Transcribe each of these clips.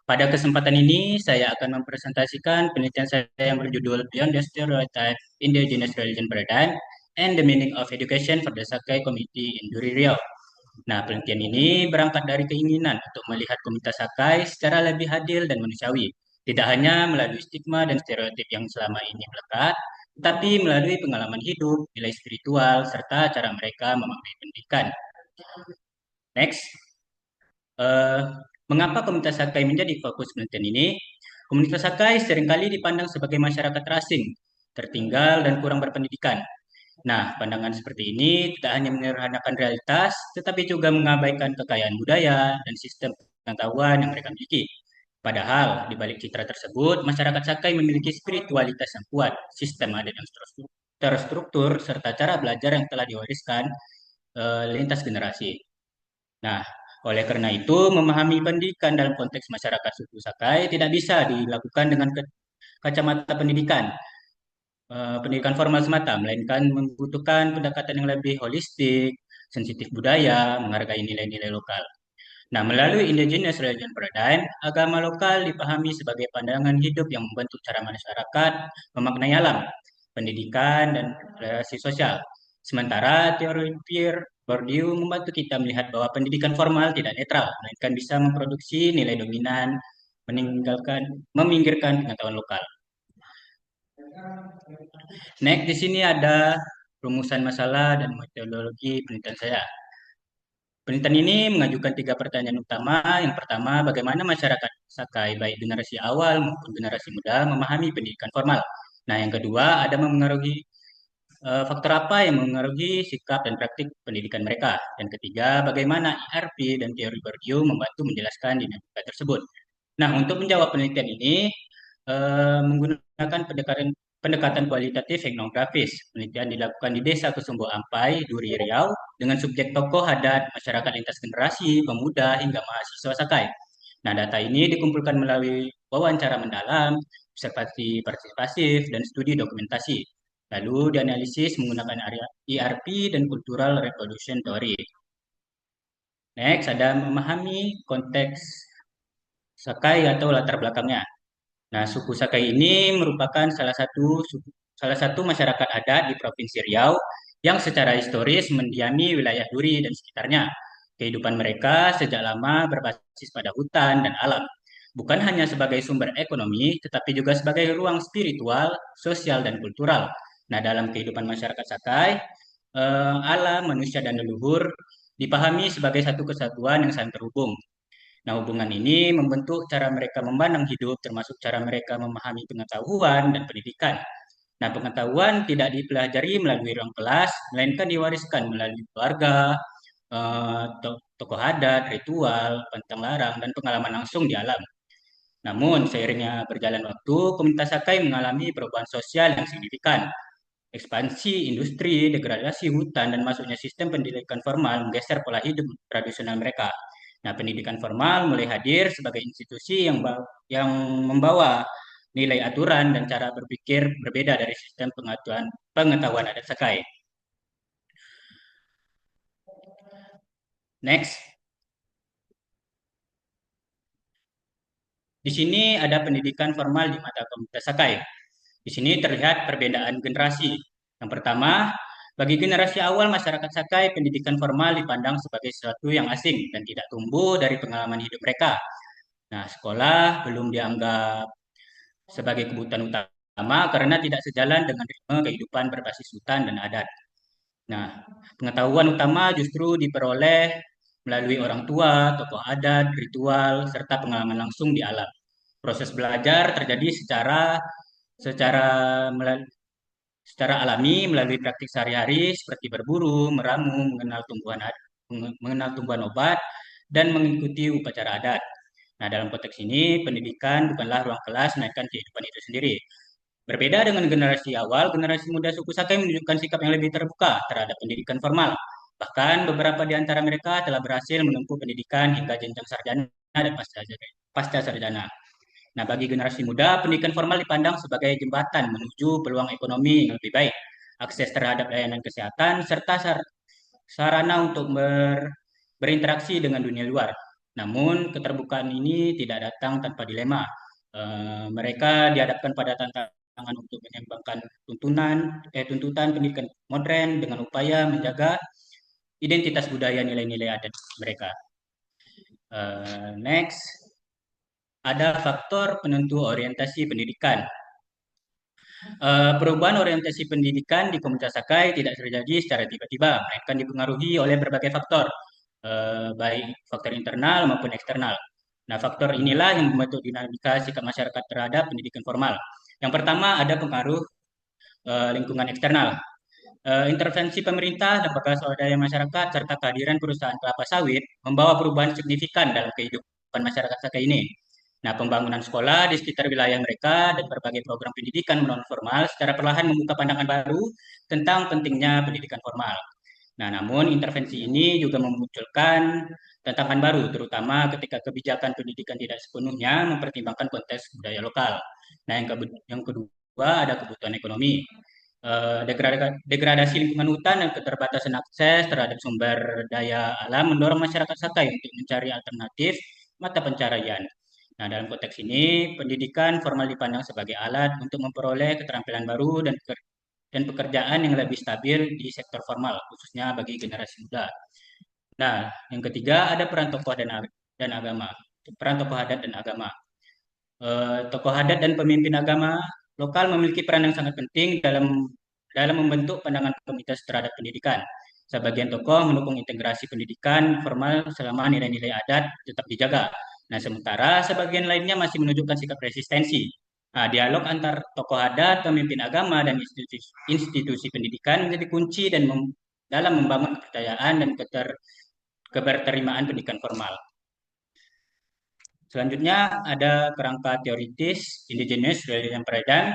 Pada kesempatan ini, saya akan mempresentasikan penelitian saya yang berjudul Beyond the Stereotype, Indigenous Religion Paradigm, and the Meaning of Education for the Sakai Community in Duri Riau. Nah, penelitian ini berangkat dari keinginan untuk melihat komunitas Sakai secara lebih adil dan manusiawi, tidak hanya melalui stigma dan stereotip yang selama ini melekat, tetapi melalui pengalaman hidup, nilai spiritual, serta cara mereka memaknai pendidikan. Next. Eh, Mengapa komunitas Sakai menjadi fokus penelitian ini? Komunitas Sakai seringkali dipandang sebagai masyarakat terasing, tertinggal, dan kurang berpendidikan. Nah, pandangan seperti ini tidak hanya menyederhanakan realitas, tetapi juga mengabaikan kekayaan budaya dan sistem pengetahuan yang mereka miliki. Padahal, di balik citra tersebut, masyarakat Sakai memiliki spiritualitas yang kuat, sistem adat yang terstruktur, serta cara belajar yang telah diwariskan lintas generasi. Nah, oleh karena itu, memahami pendidikan dalam konteks masyarakat suku Sakai tidak bisa dilakukan dengan kacamata pendidikan formal semata, melainkan membutuhkan pendekatan yang lebih holistik, sensitif budaya, menghargai nilai-nilai lokal. Nah, melalui Indigenous Religion Paradigm, agama lokal dipahami sebagai pandangan hidup yang membentuk cara masyarakat memaknai alam, pendidikan, dan relasi sosial. Sementara teori peer Bourdieu membantu kita melihat bahwa pendidikan formal tidak netral, melainkan bisa memproduksi nilai dominan, meminggirkan pengetahuan lokal. Next, di sini ada rumusan masalah dan metodologi penelitian saya. Penelitian ini mengajukan tiga pertanyaan utama. Yang pertama, bagaimana masyarakat Sakai, baik generasi awal maupun generasi muda, memahami pendidikan formal. Nah, yang kedua, ada memengaruhi faktor apa yang mengaruhi sikap dan praktik pendidikan mereka. Dan ketiga, bagaimana IRP dan teori Bourdieu membantu menjelaskan dinamika tersebut. Nah, untuk menjawab penelitian ini, menggunakan pendekatan kualitatif etnografis. Penelitian dilakukan di Desa Kesumbo Ampai, Duri Riau, dengan subjek tokoh adat, masyarakat lintas generasi, pemuda, hingga mahasiswa Sakai. Nah, data ini dikumpulkan melalui wawancara mendalam, observasi partisipasif, dan studi dokumentasi. Lalu dianalisis menggunakan area ERP dan Cultural Revolution Theory. Next, ada memahami konteks Sakai atau latar belakangnya. Nah, suku Sakai ini merupakan salah satu masyarakat adat di Provinsi Riau yang secara historis mendiami wilayah Duri dan sekitarnya. Kehidupan mereka sejak lama berbasis pada hutan dan alam, bukan hanya sebagai sumber ekonomi, tetapi juga sebagai ruang spiritual, sosial, dan kultural. Nah, dalam kehidupan masyarakat Sakai, alam, manusia, dan leluhur dipahami sebagai satu kesatuan yang saling terhubung. Nah, hubungan ini membentuk cara mereka memandang hidup, termasuk cara mereka memahami pengetahuan dan pendidikan. Nah, pengetahuan tidak dipelajari melalui ruang kelas, melainkan diwariskan melalui keluarga, tokoh adat, ritual, pantang larang, dan pengalaman langsung di alam. Namun, seiringnya berjalan waktu, komunitas Sakai mengalami perubahan sosial yang signifikan. Ekspansi industri, degradasi hutan, dan masuknya sistem pendidikan formal menggeser pola hidup tradisional mereka. Nah, pendidikan formal mulai hadir sebagai institusi yang membawa nilai aturan dan cara berpikir berbeda dari sistem pengetahuan adat Sakai. Next, di sini ada pendidikan formal di mata komunitas Sakai. Di sini terlihat perbedaan generasi. Yang pertama, bagi generasi awal masyarakat Sakai, pendidikan formal dipandang sebagai sesuatu yang asing dan tidak tumbuh dari pengalaman hidup mereka. Nah, sekolah belum dianggap sebagai kebutuhan utama karena tidak sejalan dengan ritme kehidupan berbasis hutan dan adat. Nah, pengetahuan utama justru diperoleh melalui orang tua, tokoh adat, ritual, serta pengalaman langsung di alam. Proses belajar terjadi secara secara alami melalui praktik sehari-hari seperti berburu, meramu, mengenal tumbuhan obat, dan mengikuti upacara adat. Nah, dalam konteks ini, pendidikan bukanlah ruang kelas, melainkan kehidupan itu sendiri. Berbeda dengan generasi awal, generasi muda suku Sakai menunjukkan sikap yang lebih terbuka terhadap pendidikan formal. Bahkan beberapa di antara mereka telah berhasil menempuh pendidikan hingga jenjang sarjana dan pasca sarjana. Nah, bagi generasi muda, pendidikan formal dipandang sebagai jembatan menuju peluang ekonomi yang lebih baik, akses terhadap layanan kesehatan, serta sarana untuk berinteraksi dengan dunia luar. Namun, keterbukaan ini tidak datang tanpa dilema. Mereka dihadapkan pada tantangan untuk menyeimbangkan tuntutan pendidikan modern dengan upaya menjaga identitas budaya nilai-nilai adat mereka. Next, ada faktor penentu orientasi pendidikan. Perubahan orientasi pendidikan di komunitas Sakai tidak terjadi secara tiba-tiba, melainkan dipengaruhi oleh berbagai faktor, baik faktor internal maupun eksternal. Nah, faktor inilah yang membentuk dinamika sikap masyarakat terhadap pendidikan formal. Yang pertama ada pengaruh lingkungan eksternal. Intervensi pemerintah, lembaga swadaya masyarakat, serta kehadiran perusahaan kelapa sawit membawa perubahan signifikan dalam kehidupan masyarakat Sakai ini. Nah, pembangunan sekolah di sekitar wilayah mereka dan berbagai program pendidikan non formal secara perlahan membuka pandangan baru tentang pentingnya pendidikan formal. Nah, namun intervensi ini juga memunculkan tantangan baru, terutama ketika kebijakan pendidikan tidak sepenuhnya mempertimbangkan konteks budaya lokal. Nah, yang kedua ada kebutuhan ekonomi. Degradasi lingkungan hutan dan keterbatasan akses terhadap sumber daya alam mendorong masyarakat Sakai untuk mencari alternatif mata pencaharian. Nah, dalam konteks ini, pendidikan formal dipandang sebagai alat untuk memperoleh keterampilan baru dan pekerjaan yang lebih stabil di sektor formal, khususnya bagi generasi muda. Nah, yang ketiga ada peran tokoh dan agama. Peran tokoh adat dan agama. Tokoh adat dan pemimpin agama lokal memiliki peran yang sangat penting dalam membentuk pandangan komunitas terhadap pendidikan. Sebagian tokoh mendukung integrasi pendidikan formal selama nilai-nilai adat tetap dijaga. Nah, sementara sebagian lainnya masih menunjukkan sikap resistensi. Nah, dialog antar tokoh adat, pemimpin agama, dan institusi pendidikan menjadi kunci dalam membangun kepercayaan dan keberterimaan pendidikan formal. Selanjutnya ada kerangka teoritis Indigenous Religion Paradigm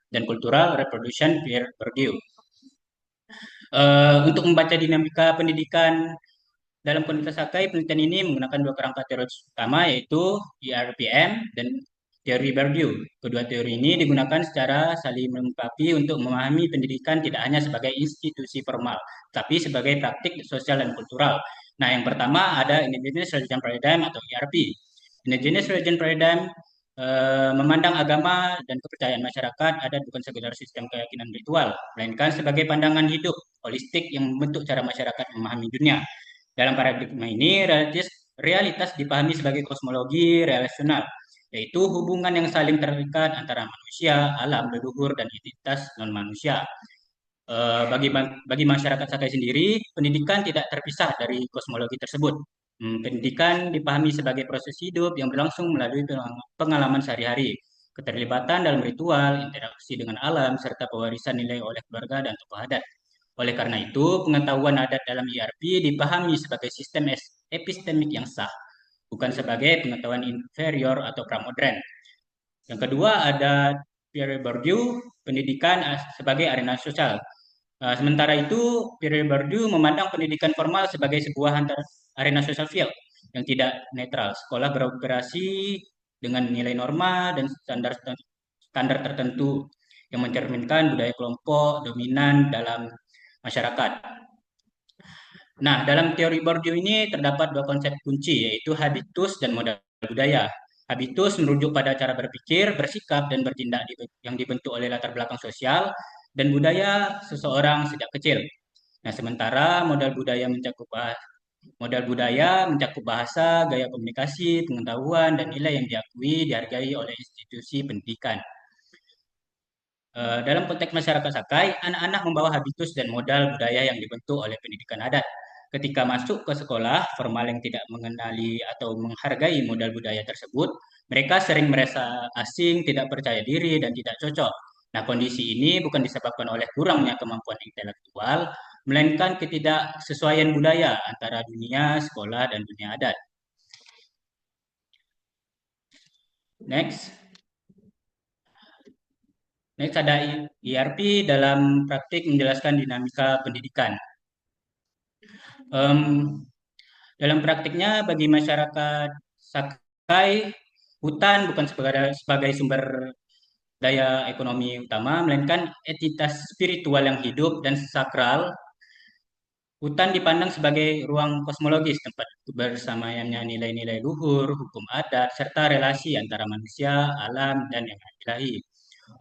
dan Cultural Reproduction Pierre Bourdieu. Untuk membaca dinamika pendidikan dalam komunitas Sakai, penelitian ini menggunakan dua kerangka teoritis utama, yaitu IRPM dan teori Bourdieu. Kedua teori ini digunakan secara saling melengkapi untuk memahami pendidikan tidak hanya sebagai institusi formal, tapi sebagai praktik sosial dan kultural. Nah, yang pertama ada Indigenous Religion Paradigm atau IRP. Indigenous Religion Paradigm memandang agama dan kepercayaan masyarakat adat bukan sekedar sistem keyakinan ritual, melainkan sebagai pandangan hidup holistik yang membentuk cara masyarakat memahami dunia. Dalam paradigma ini, realitas dipahami sebagai kosmologi relasional, yaitu hubungan yang saling terikat antara manusia, alam, leluhur, dan identitas non-manusia. Bagi masyarakat Sakai sendiri, pendidikan tidak terpisah dari kosmologi tersebut. Pendidikan dipahami sebagai proses hidup yang berlangsung melalui pengalaman sehari-hari, keterlibatan dalam ritual, interaksi dengan alam, serta pewarisan nilai oleh keluarga dan tokoh adat. Oleh karena itu, pengetahuan adat dalam IRP dipahami sebagai sistem epistemik yang sah, bukan sebagai pengetahuan inferior atau pramodern. Yang kedua ada Pierre Bourdieu, pendidikan sebagai arena sosial. Sementara itu, Pierre Bourdieu memandang pendidikan formal sebagai sebuah arena social field yang tidak netral. Sekolah beroperasi dengan nilai norma dan standar tertentu yang mencerminkan budaya kelompok dominan dalam masyarakat. Nah, dalam teori Bourdieu ini terdapat dua konsep kunci, yaitu habitus dan modal budaya. Habitus merujuk pada cara berpikir, bersikap, dan bertindak yang dibentuk oleh latar belakang sosial, dan budaya seseorang sejak kecil. Nah, sementara modal budaya mencakup bahasa, gaya komunikasi, pengetahuan, dan nilai yang dihargai oleh institusi pendidikan. Dalam konteks masyarakat Sakai, anak-anak membawa habitus dan modal budaya yang dibentuk oleh pendidikan adat. Ketika masuk ke sekolah formal yang tidak mengenali atau menghargai modal budaya tersebut, mereka sering merasa asing, tidak percaya diri, dan tidak cocok. Nah, kondisi ini bukan disebabkan oleh kurangnya kemampuan intelektual, melainkan ketidaksesuaian budaya antara dunia sekolah dan dunia adat. Next. Next ada IRP dalam praktik menjelaskan dinamika pendidikan. Dalam praktiknya bagi masyarakat Sakai, hutan bukan sebagai sumber daya ekonomi utama, melainkan entitas spiritual yang hidup dan sakral Hutan dipandang sebagai ruang kosmologis, tempat kebersamaannya nilai-nilai luhur, hukum adat, serta relasi antara manusia, alam, dan yang ilahi.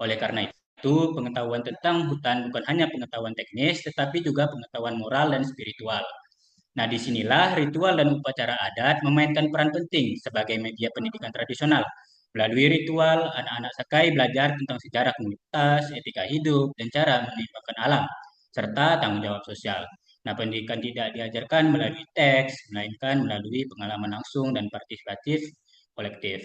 Oleh karena itu, pengetahuan tentang hutan bukan hanya pengetahuan teknis, tetapi juga pengetahuan moral dan spiritual. Nah, disinilah ritual dan upacara adat memainkan peran penting sebagai media pendidikan tradisional. Melalui ritual, anak-anak Sakai belajar tentang sejarah komunitas, etika hidup, dan cara menimbangan alam, serta tanggung jawab sosial. Nah, pendidikan tidak diajarkan melalui teks, melainkan melalui pengalaman langsung dan partisipatif kolektif.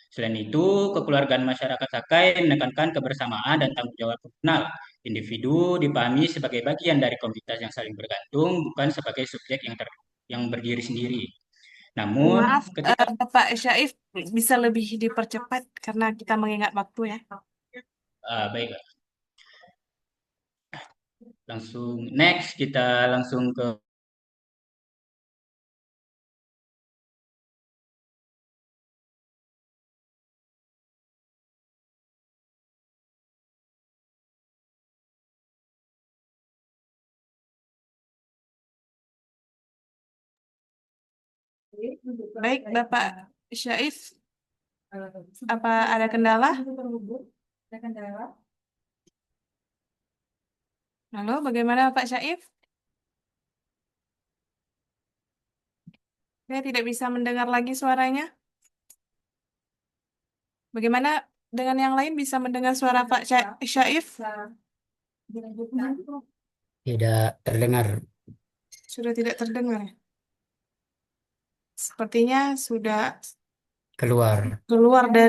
Selain itu, kekeluargaan masyarakat Sakai menekankan kebersamaan dan tanggung jawab personal. Individu dipahami sebagai bagian dari komunitas yang saling bergantung, bukan sebagai subjek yang berdiri sendiri. Namun, Maaf, ketika Bapak Syaif bisa lebih dipercepat karena kita mengingat waktu ya. baik, langsung next kita langsung ke Baik, Bapak Syaif, apa ada kendala? Halo, bagaimana Pak Syaif? Saya tidak bisa mendengar lagi suaranya. Bagaimana dengan yang lain bisa mendengar suara Pak Syaif? Tidak terdengar. Sudah tidak terdengar. Sepertinya sudah Keluar. keluar dari